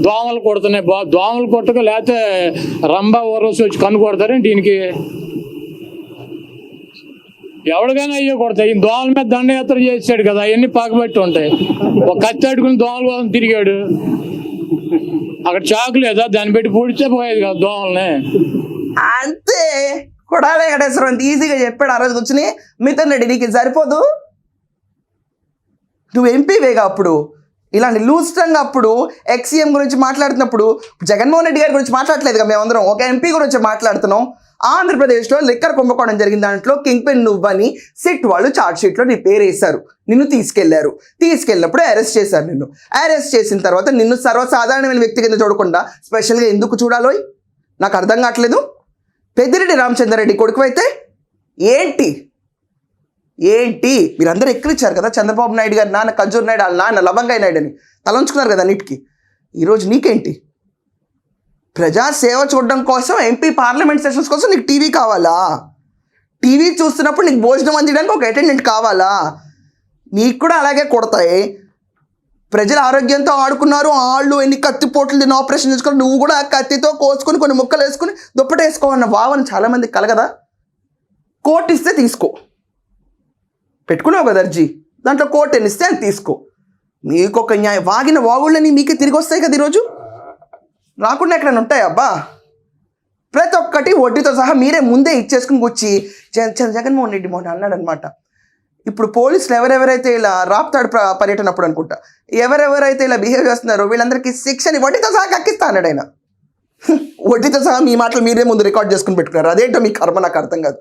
దోమలు కొడుతున్నాయి, దోమలు కొట్టక లేకపోతే రంభా ఊరవసి వచ్చి కన్ను కొడతారండి దీనికి. ఎవరికైనా అయ్యో కొడతాయి. ఈ దోమల మీద దండయాత్ర చేసాడు కదా, అవన్నీ పక్కబట్టి ఉంటాయి. ఒక కత్తి అడుగుని దోమల కోసం తిరిగాడు, అక్కడ చాకు లేదా దాన్ని పెట్టి పూడితే పోయేది కదా దోమల్ని. అంతే కొడాలి వెంకటేశ్వరం అంత ఈజీగా చెప్పాడు ఆ రోజు కూర్చుని. మిథున్ రెడ్డి నీకు సరిపోదు, నువ్వు ఎంపీవేగా అప్పుడు ఇలాంటి లూజ్ టంగ్ అప్పుడు ఎక్సీఎం గురించి మాట్లాడుతున్నప్పుడు జగన్మోహన్ రెడ్డి గారి గురించి మాట్లాడలేదుగా మేమందరం, ఒక ఎంపీ గురించి మాట్లాడుతున్నాం. ఆంధ్రప్రదేశ్లో లిక్కర్ కుంభకోణం జరిగిన దాంట్లో కింగ్ పెన్ నువ్వని సిట్ వాళ్ళు ఛార్జ్ షీట్లో నీ పేరు వేశారు, నిన్ను తీసుకెళ్ళినప్పుడు అరెస్ట్ చేశారు. నిన్ను అరెస్ట్ చేసిన తర్వాత నిన్ను సర్వసాధారణమైన వ్యక్తి కింద చూడకుండా స్పెషల్గా ఎందుకు చూడాలో నాకు అర్థం కావట్లేదు. పెద్దిరెడ్డి రామచంద్రారెడ్డి కొడుకు అయితే ఏంటి మీరందరూ ఎక్కిరిచ్చారు కదా చంద్రబాబు నాయుడు గారు నాన్న ఖర్జూర్ నాయుడు వాళ్ళ నాన్న లవంగాయ నాయుడు అని తలంచుకున్నారు కదా అన్నిటికీ. ఈరోజు నీకేంటి? ప్రజాసేవ చూడడం కోసం ఎంపీ పార్లమెంట్ సెషన్స్ కోసం నీకు టీవీ కావాలా? టీవీ చూస్తున్నప్పుడు నీకు భోజనం అందించడానికి ఒక అటెండెంట్ కావాలా? నీకు కూడా అలాగే కొడతాయి. ప్రజల ఆరోగ్యంతో ఆడుకున్నారు వాళ్ళు, ఎన్ని కత్తిపోట్లు తిని ఆపరేషన్ చేసుకొని నువ్వు కూడా కత్తితో కోసుకొని కొన్ని ముక్కలు వేసుకొని దుప్పట వేసుకోవన్న భావన చాలామంది కలగదా? కోట్ ఇస్తే తీసుకో, పెట్టుకున్నావు కదా అర్జీ, దాంట్లో కోట్ ఎన్నిస్తే అది తీసుకో. మీకు ఒక న్యాయం వాగిన వాగుళ్ళని మీకే తిరిగి వస్తాయి కదా ఈరోజు, రాకుండా ఎక్కడైనా ఉంటాయి అబ్బా. ప్రతి ఒక్కటి వడ్డీతో సహా మీరే ముందే ఇచ్చేసుకుని కూర్చి జగన్మోహన్ రెడ్డి మోహన్ అన్నాడు అనమాట. ఇప్పుడు పోలీసులు ఎవరెవరైతే ఇలా రాప్తాడు పర్యటన అప్పుడు అనుకుంటా ఎవరెవరైతే ఇలా బిహేవ్ చేస్తున్నారో వీళ్ళందరికీ శిక్షని వడ్డీతో సహా కక్కిస్తా అన్నాడు ఆయన. వడ్డీతో సహా మీ మాటలు మీరే ముందు రికార్డ్ చేసుకుని పెట్టుకున్నారు. అదేంటో మీ కర్మ నాకు అర్థం కాదు.